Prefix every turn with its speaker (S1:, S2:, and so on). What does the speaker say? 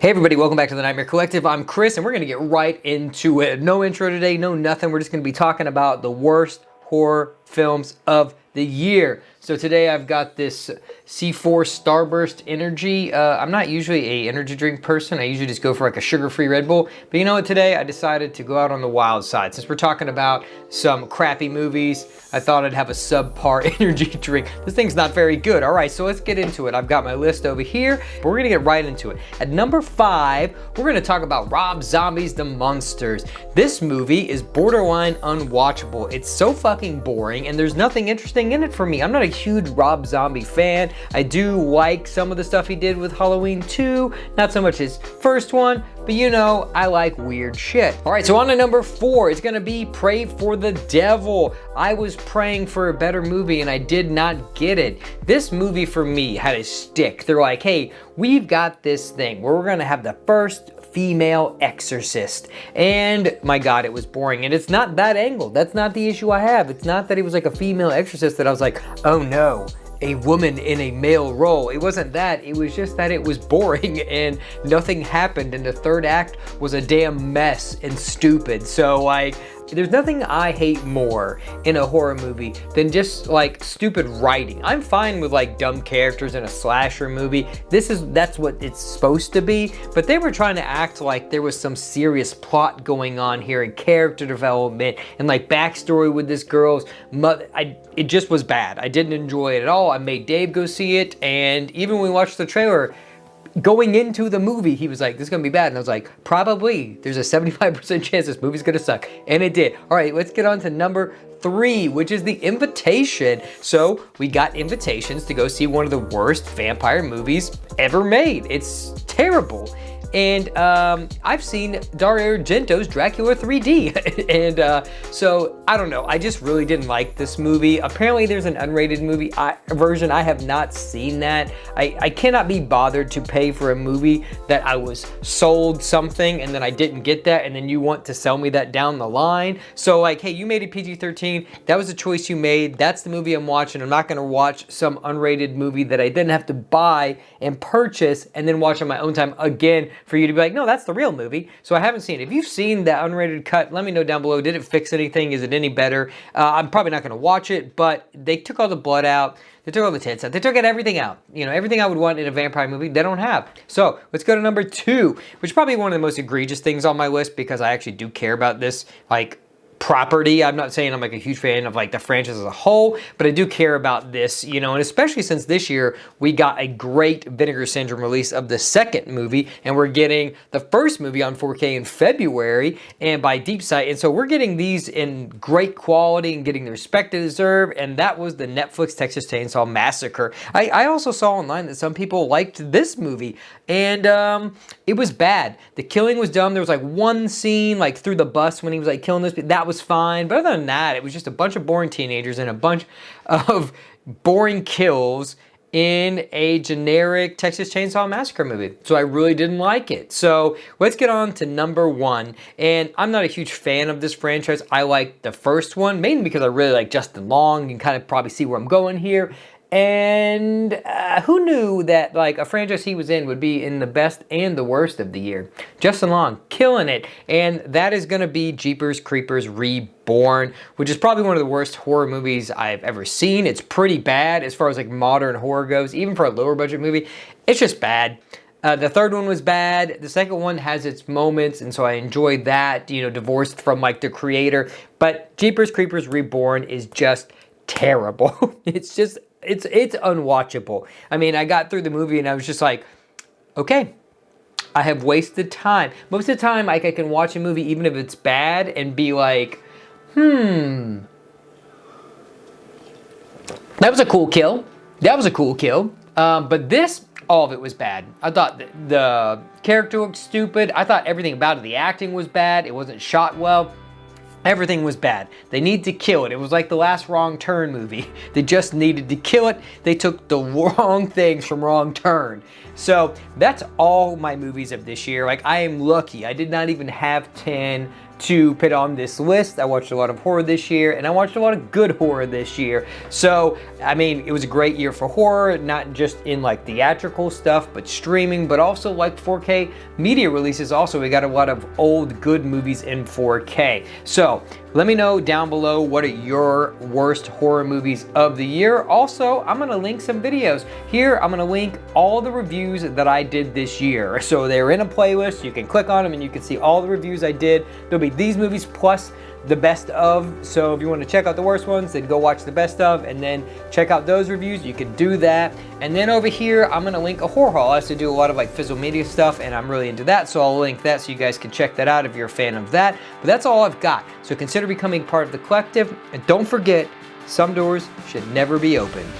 S1: Hey everybody, welcome back to the Nightmare Collective. I'm Chris and we're going to get right into it. No intro today, no nothing. We're just going to be talking about the worst horror films of the year. So today I've got this C4 Starburst Energy. I'm not usually a energy drink person. I usually just go for like a sugar-free Red Bull. But you know what, today I decided to go out on the wild side. Since we're talking about some crappy movies, I thought I'd have a subpar energy drink. This thing's not very good. All right, so let's get into it. I've got my list over here, but we're gonna get right into it. At number 5, we're gonna talk about Rob Zombie's The Munsters. This movie is borderline unwatchable. It's so fucking boring and there's nothing interesting in it for me. I'm not a huge Rob Zombie fan. I do like some of the stuff he did with Halloween 2, not so much his first one, but you know, I like weird shit. All right, so on to number 4, it's gonna be Pray for the Devil. I was praying for a better movie and I did not get it. This movie for me had a stick. They're like, hey, we've got this thing where we're gonna have the first female exorcist. And my God, it was boring. And it's not that angle. That's not the issue I have. It's not that he was like a female exorcist that I was like, oh no, a woman in a male role. It wasn't that. It was just that it was boring and nothing happened. And the third act was a damn mess and stupid. So like, there's nothing I hate more in a horror movie than just like stupid writing. I'm fine with like dumb characters in a slasher movie. That's what it's supposed to be, but they were trying to act like there was some serious plot going on here and character development and like backstory with this girl's mother. It just was bad. I didn't enjoy it at all. I made Dave go see it, and even when we watched the trailer, going into the movie, he was like, this is gonna be bad. And I was like, probably. There's a 75% chance this movie's gonna suck. And it did. All right, let's get on to number 3, which is The Invitation. So we got invitations to go see one of the worst vampire movies ever made. It's terrible. And I've seen Dario Argento's Dracula 3D. And so, I don't know. I just really didn't like this movie. Apparently there's an unrated movie version. I have not seen that. I cannot be bothered to pay for a movie that I was sold something and then I didn't get that, and then you want to sell me that down the line. So like, hey, you made it PG-13. That was a choice you made. That's the movie I'm watching. I'm not gonna watch some unrated movie that I didn't have to buy and purchase and then watch on my own time again for you to be like, no, that's the real movie. So I haven't seen it. If you've seen that unrated cut, let me know down below. Did it fix anything? Is it any better? I'm probably not gonna watch it, but they took all the blood out. They took all the tits out. They took everything out. You know, everything I would want in a vampire movie, they don't have. So let's go to number 2, which is probably one of the most egregious things on my list because I actually do care about this, like, property. I'm not saying I'm like a huge fan of like the franchise as a whole, but I do care about this, you know, and especially since this year we got a great Vinegar Syndrome release of the second movie, and we're getting the first movie on 4K in February and by Deep Sight, and so we're getting these in great quality and getting the respect they deserve, and that was the Netflix Texas Chainsaw Massacre. I also saw online that some people liked this movie, and it was bad. The killing was dumb. There was like one scene like through the bus when he was like killing this, that was fine, but other than that, it was just a bunch of boring teenagers and a bunch of boring kills in a generic Texas Chainsaw Massacre movie. So I really didn't like it. So let's get on to number 1. And I'm not a huge fan of this franchise. I like the first one, mainly because I really like Justin Long. You can kind of probably see where I'm going here. And who knew that like a franchise he was in would be in the best and the worst of the year? Justin Long, killing it. And that is gonna be Jeepers Creepers Reborn, which is probably one of the worst horror movies I've ever seen. It's pretty bad as far as like modern horror goes, even for a lower budget movie. It's just bad. The third one was bad. The second one has its moments, and so I enjoyed that, you know, divorced from like the creator. But Jeepers Creepers Reborn is just terrible. It's unwatchable. I mean, I got through the movie and I was just like, okay, I have wasted time. Most of the time, like, I can watch a movie even if it's bad and be like, that was a cool kill. That was a cool kill. But this, all of it was bad. I thought the character looked stupid. I thought everything about it, the acting was bad. It wasn't shot well. Everything was bad. They need to kill it. It was like the last Wrong Turn movie. They just needed to kill it. They took the wrong things from Wrong Turn. So that's all my movies of this year. Like, I am lucky. I did not even have 10 to put on this list. I watched a lot of horror this year, and I watched a lot of good horror this year. So, I mean, it was a great year for horror, not just in like theatrical stuff, but streaming, but also like 4K media releases. Also, we got a lot of old good movies in 4K. So, let me know down below what are your worst horror movies of the year. Also, I'm gonna link some videos. Here, I'm gonna link all the reviews that I did this year. So they're in a playlist, you can click on them and you can see all the reviews I did. There'll be these movies plus the best of. So if you want to check out the worst ones, then go watch the best of and then check out those reviews. You can do that. And then over here, I'm going to link a horror haul. I also do a lot of like physical media stuff and I'm really into that. So I'll link that so you guys can check that out if you're a fan of that. But that's all I've got. So consider becoming part of the collective. And don't forget, some doors should never be opened.